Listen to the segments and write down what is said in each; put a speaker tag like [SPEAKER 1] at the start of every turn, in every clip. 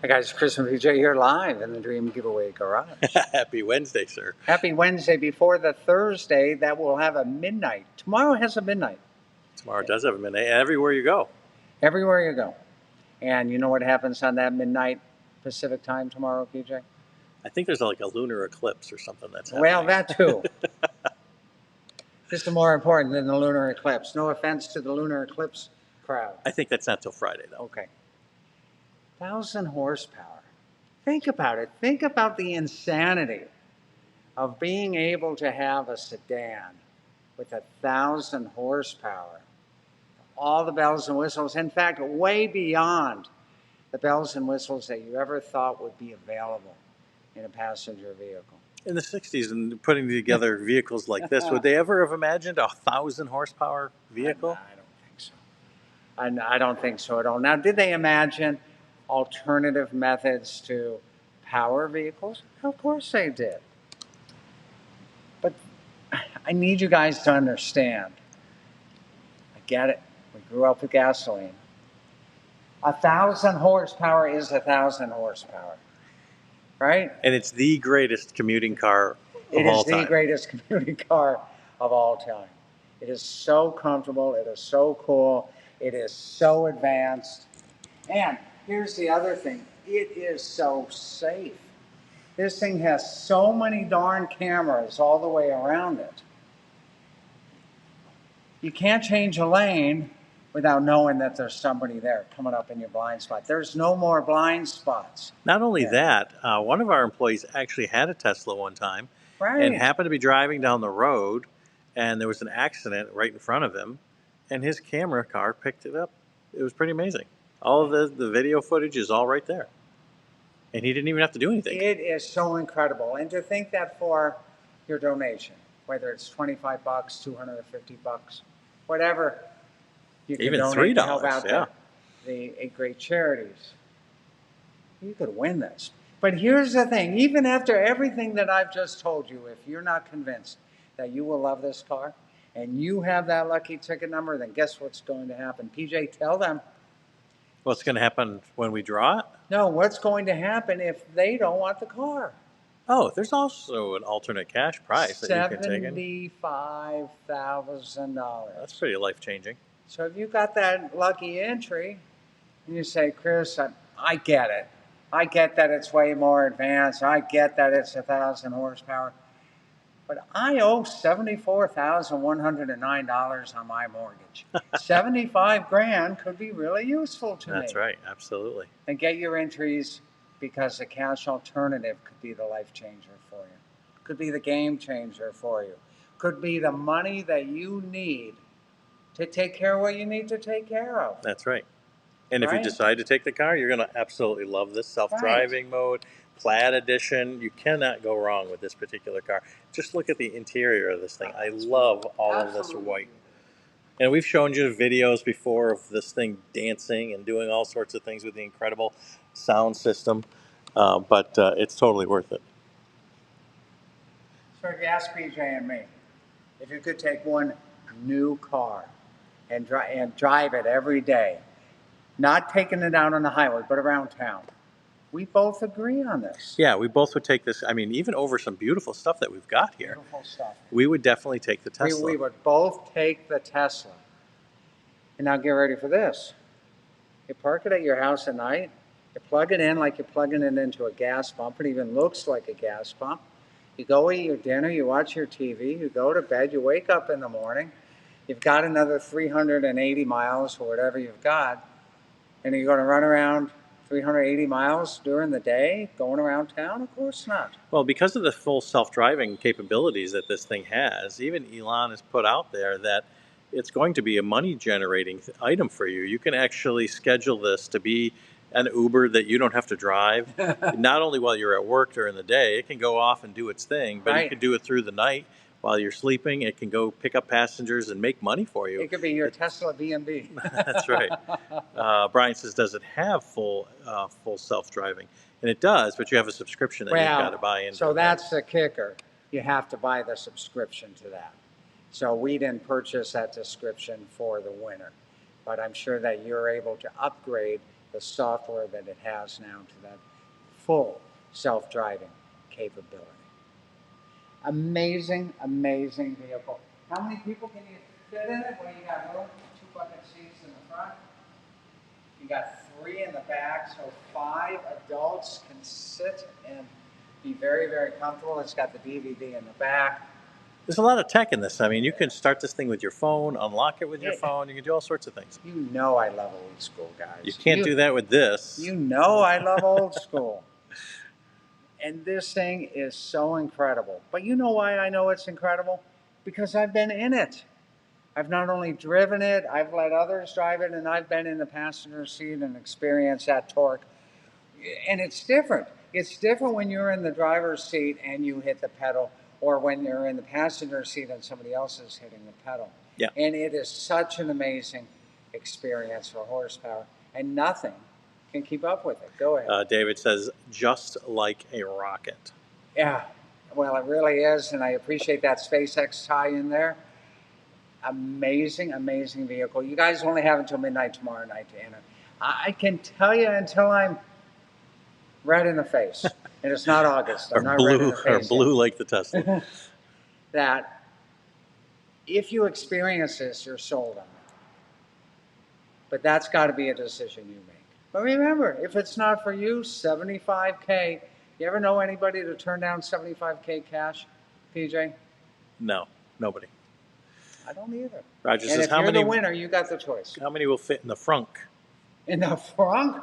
[SPEAKER 1] Hey guys, Chris and PJ here live in the Dream Giveaway Garage.
[SPEAKER 2] Happy Wednesday, sir.
[SPEAKER 1] Happy Wednesday before the Thursday that will have a midnight. Tomorrow has a midnight.
[SPEAKER 2] Tomorrow does have a midnight everywhere you go.
[SPEAKER 1] Everywhere you go. And you know what happens on that midnight Pacific time tomorrow, PJ?
[SPEAKER 2] I think there's like a lunar eclipse or something that's happening.
[SPEAKER 1] Well, that too. This is more important than the lunar eclipse. No offense to the lunar eclipse crowd.
[SPEAKER 2] I think that's not till Friday, though.
[SPEAKER 1] Okay. 1,000 horsepower. Think about it. Think about the insanity of being able to have a sedan with 1,000 horsepower. All the bells and whistles, in fact, way beyond the bells and whistles that you ever thought would be available in a passenger vehicle.
[SPEAKER 2] In the 60s, and putting together vehicles like this, would they ever have imagined a 1,000 horsepower vehicle?
[SPEAKER 1] I don't think so. I don't think so at all. Now, did they imagine alternative methods to power vehicles? Of course they did. But I need you guys to understand. I get it. We grew up with gasoline. 1,000 horsepower is 1,000 horsepower, right?
[SPEAKER 2] And it's the greatest commuting car of all time.
[SPEAKER 1] It is the greatest commuting car of all time. It is so comfortable. It is so cool. It is so advanced. And here's the other thing. It is so safe. This thing has so many darn cameras all the way around it. You can't change a lane without knowing that there's somebody there coming up in your blind spot. There's no more blind spots.
[SPEAKER 2] Not only that, one of our employees actually had a Tesla one time and happened to be driving down the road, and there was an accident right in front of him, and his camera car picked it up. It was pretty amazing. All of the video footage is all right there. And he didn't even have to do anything.
[SPEAKER 1] It is so incredible. And to think that for your donation, whether it's $25, $250, whatever you can
[SPEAKER 2] even
[SPEAKER 1] donate
[SPEAKER 2] $3,
[SPEAKER 1] to help out
[SPEAKER 2] yeah.
[SPEAKER 1] the great charities, you could win this. But here's the thing. Even after everything that I've just told you, if you're not convinced that you will love this car and you have that lucky ticket number, then guess what's going to happen? PJ, tell them.
[SPEAKER 2] What's going to happen when we draw it?
[SPEAKER 1] No, what's going to happen if they don't want the car?
[SPEAKER 2] Oh, there's also an alternate cash prize that you can take in.
[SPEAKER 1] $75,000.
[SPEAKER 2] That's pretty life-changing.
[SPEAKER 1] So if you got that lucky entry, and you say, Chris, I get it. I get that it's way more advanced. I get that it's 1,000 horsepower. But I owe $74,109 on my mortgage. 75 grand could be really useful to me.
[SPEAKER 2] That's right, absolutely.
[SPEAKER 1] And get your entries, because the cash alternative could be the life changer for you. Could be the game changer for you. Could be the money that you need to take care of what you need to take care of.
[SPEAKER 2] That's right. And if you decide to take the car, you're going to absolutely love this self-driving mode. Plaid edition. You cannot go wrong with this particular car. Just look at the interior of this thing. I love all of this white. And we've shown you videos before of this thing dancing and doing all sorts of things with the incredible sound system. But it's totally worth it.
[SPEAKER 1] So if you ask PJ and me, if you could take one new car and drive it every day, not taking it out on the highway, but around town, we both agree on this.
[SPEAKER 2] Yeah, we both would take this. I mean, even over some beautiful stuff that we've got here,
[SPEAKER 1] beautiful stuff,
[SPEAKER 2] we would definitely take the Tesla.
[SPEAKER 1] We would both take the Tesla. And now get ready for this. You park it at your house at night. You plug it in like you're plugging it into a gas pump. It even looks like a gas pump. You go eat your dinner. You watch your TV. You go to bed. You wake up in the morning. You've got another 380 miles or whatever you've got. And are you going to run around 380 miles during the day, going around town? Of course not.
[SPEAKER 2] Well, because of the full self-driving capabilities that this thing has, even Elon has put out there that it's going to be a money-generating item for you. You can actually schedule this to be an Uber that you don't have to drive, not only while you're at work during the day. It can go off and do its thing, but you can do it through the night. While you're sleeping, it can go pick up passengers and make money for you.
[SPEAKER 1] It could be your Tesla B&B.
[SPEAKER 2] That's right. Brian says, does it have full self-driving? And it does, but you have a subscription that you've got to buy into.
[SPEAKER 1] So that's the kicker. You have to buy the subscription to that. So we didn't purchase that subscription for the winner. But I'm sure that you're able to upgrade the software that it has now to that full self-driving capability. Amazing, amazing vehicle. How many people can you fit in it? Well, you got room, 2 bucket seats in the front. You got 3 in the back, so 5 adults can sit and be very, very comfortable. It's got the DVD in the back.
[SPEAKER 2] There's a lot of tech in this. I mean, you can start this thing with your phone, unlock it with your phone. You can do all sorts of things.
[SPEAKER 1] You know I love old school, guys.
[SPEAKER 2] You can't do that with this.
[SPEAKER 1] You know I love old school. And this thing is so incredible. But you know why I know it's incredible? Because I've been in it. I've not only driven it, I've let others drive it, and I've been in the passenger seat and experienced that torque. And it's different. It's different when you're in the driver's seat and you hit the pedal, or when you're in the passenger seat and somebody else is hitting the pedal.
[SPEAKER 2] Yeah.
[SPEAKER 1] And it is such an amazing experience for horsepower, and nothing can keep up with it. Go ahead.
[SPEAKER 2] David says, just like a rocket.
[SPEAKER 1] Yeah, well, it really is, and I appreciate that SpaceX tie in there. Amazing, amazing vehicle. You guys only have until midnight tomorrow night to enter. I can tell you until I'm red in the face, and it's not August. I'm not red in the face
[SPEAKER 2] or blue
[SPEAKER 1] yet.
[SPEAKER 2] like the Tesla.
[SPEAKER 1] That if you experience this, you're sold on it. But that's got to be a decision you make. But remember, if it's not for you, $75K. You ever know anybody to turn down $75K cash, PJ?
[SPEAKER 2] No, nobody.
[SPEAKER 1] I don't either.
[SPEAKER 2] Roger
[SPEAKER 1] And
[SPEAKER 2] says,
[SPEAKER 1] if
[SPEAKER 2] how
[SPEAKER 1] you're
[SPEAKER 2] many?
[SPEAKER 1] the winner, you got the choice.
[SPEAKER 2] How many will fit in the frunk?
[SPEAKER 1] In the front?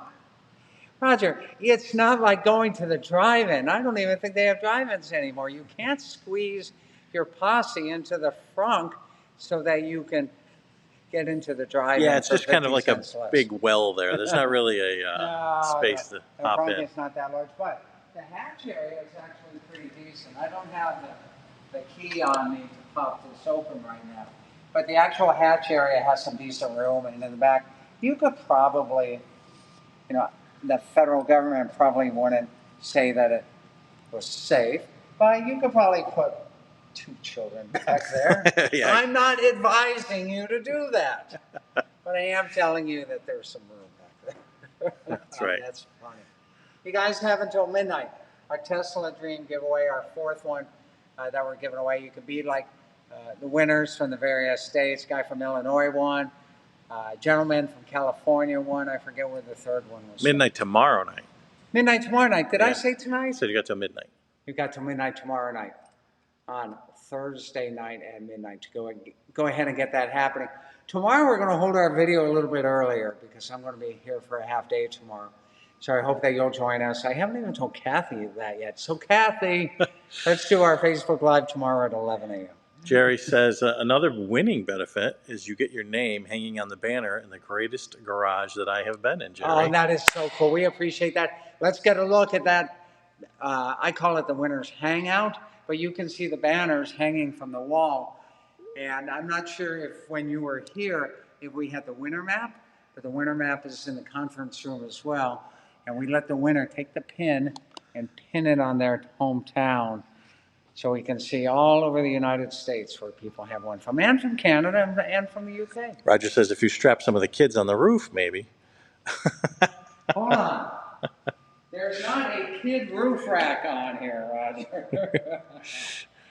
[SPEAKER 1] Roger, it's not like going to the drive-in. I don't even think they have drive-ins anymore. You can't squeeze your posse into the frunk so that you can get into the drive-in.
[SPEAKER 2] Yeah, it's
[SPEAKER 1] for
[SPEAKER 2] just kind of
[SPEAKER 1] 50
[SPEAKER 2] like a
[SPEAKER 1] cents less.
[SPEAKER 2] big well there. There's not really a
[SPEAKER 1] No,
[SPEAKER 2] space to
[SPEAKER 1] the
[SPEAKER 2] hop
[SPEAKER 1] front
[SPEAKER 2] in.
[SPEAKER 1] is not that large, but the hatch area is actually pretty decent. I don't have the key on me to pop this open right now, but the actual hatch area has some decent room, and in the back, you could probably, you know, the federal government probably wouldn't say that it was safe, but you could probably put 2 children back there.
[SPEAKER 2] Yeah.
[SPEAKER 1] I'm not advising you to do that, but I am telling you that there's some room back there.
[SPEAKER 2] That's right.
[SPEAKER 1] That's funny. You guys have until midnight. Our Tesla Dream giveaway, our 4th one that we're giving away. You could be like the winners from the various states. Guy from Illinois won. Gentleman from California won. I forget where the 3rd one was.
[SPEAKER 2] Midnight tomorrow night.
[SPEAKER 1] Midnight tomorrow night. Did
[SPEAKER 2] Yeah.
[SPEAKER 1] I say tonight?
[SPEAKER 2] So you got till midnight.
[SPEAKER 1] You got till midnight tomorrow night. On Thursday night at midnight to go ahead and get that happening. Tomorrow we're going to hold our video a little bit earlier because I'm going to be here for a half day tomorrow. So I hope that you'll join us. I haven't even told Kathy that yet. So Kathy, let's do our Facebook Live tomorrow at 11 a.m.
[SPEAKER 2] Jerry says another winning benefit is you get your name hanging on the banner in the greatest garage that I have been in, Jerry.
[SPEAKER 1] Oh, that is so cool. We appreciate that. Let's get a look at that. I call it the winner's hangout, but you can see the banners hanging from the wall. And I'm not sure if when you were here, if we had the winner map, but the winner map is in the conference room as well. And we let the winner take the pin and pin it on their hometown so we can see all over the United States where people have one from, and from Canada and from the UK.
[SPEAKER 2] Roger says if you strap some of the kids on the roof, maybe.
[SPEAKER 1] Hold on. There's not a kid roof rack on here, Roger.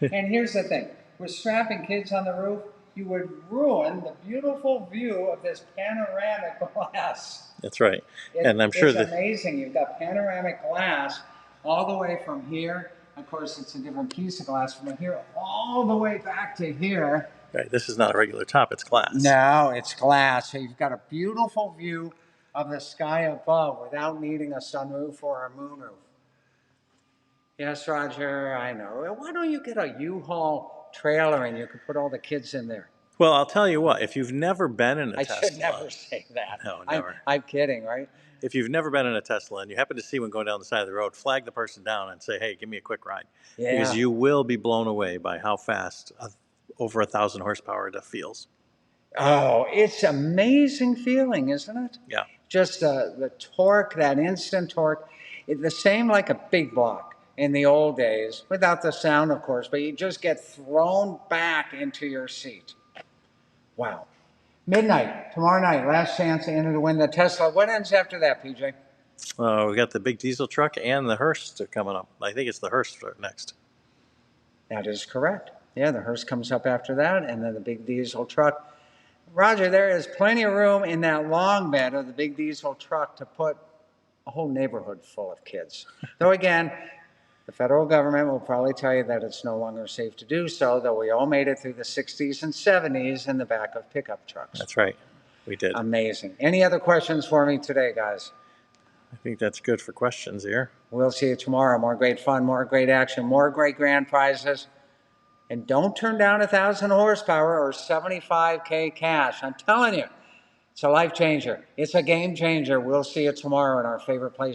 [SPEAKER 1] And here's the thing. With strapping kids on the roof, you would ruin the beautiful view of this panoramic glass.
[SPEAKER 2] That's right. And I'm sure
[SPEAKER 1] it's
[SPEAKER 2] that
[SPEAKER 1] amazing. You've got panoramic glass all the way from here. Of course, it's a different piece of glass from here all the way back to here.
[SPEAKER 2] right, this is not a regular top, it's glass.
[SPEAKER 1] No, it's glass. So you've got a beautiful view of the sky above without needing a sunroof or a moonroof. Yes, Roger, I know. Why don't you get a U-Haul trailer and you could put all the kids in there?
[SPEAKER 2] Well, I'll tell you what, if you've never been in a
[SPEAKER 1] I
[SPEAKER 2] Tesla.
[SPEAKER 1] should never say that.
[SPEAKER 2] No, never.
[SPEAKER 1] I'm kidding, right?
[SPEAKER 2] If you've never been in a Tesla and you happen to see one going down the side of the road, flag the person down and say, hey, give me a quick ride.
[SPEAKER 1] Yeah.
[SPEAKER 2] Because you will be blown away by how fast over 1,000 horsepower it feels.
[SPEAKER 1] Oh, it's amazing feeling, isn't it?
[SPEAKER 2] Yeah.
[SPEAKER 1] Just the torque, that instant torque, the same like a big block in the old days, without the sound, of course, but you just get thrown back into your seat. Wow. Midnight, tomorrow night, last chance to enter to win the Tesla. What ends after that, PJ?
[SPEAKER 2] We got the big diesel truck and the hearse coming up. I think it's the hearse next.
[SPEAKER 1] That is correct. Yeah, the hearse comes up after that, and then the big diesel truck. Roger, there is plenty of room in that long bed of the big diesel truck to put a whole neighborhood full of kids. Though again, the federal government will probably tell you that it's no longer safe to do so, though we all made it through the 60s and 70s in the back of pickup trucks.
[SPEAKER 2] That's right. We did.
[SPEAKER 1] Amazing. Any other questions for me today, guys?
[SPEAKER 2] I think that's good for questions here.
[SPEAKER 1] We'll see you tomorrow. More great fun, more great action, more great grand prizes. And don't turn down 1,000 horsepower or 75K cash. I'm telling you, it's a life changer. It's a game changer. We'll see you tomorrow in our favorite place.